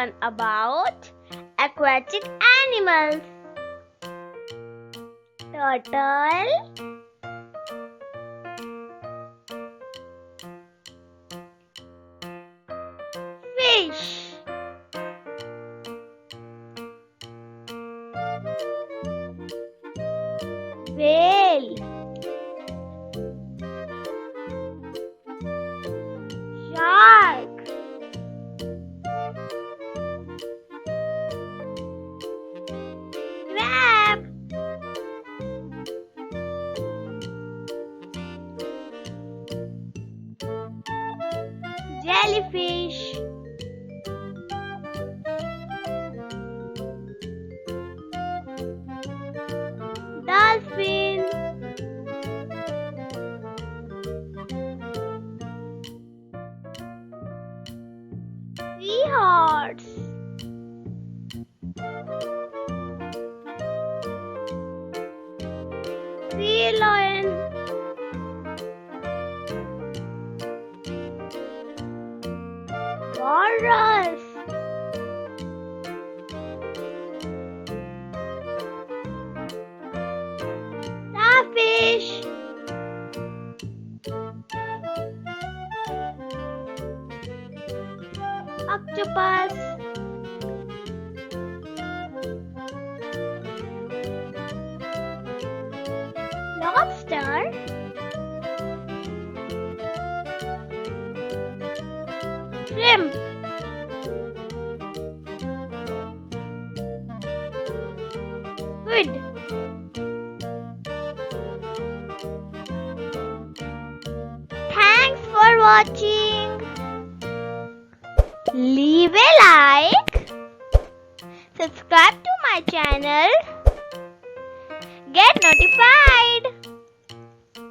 learn about aquatic animals. Turtle, fish, whale, shark, crab, jellyfish, dolphin, seahorse, sea lion, walrus, starfish, octopus, lobster, shrimp, squid. Thanks for watching. Leave a like, subscribe to my channel, get notified.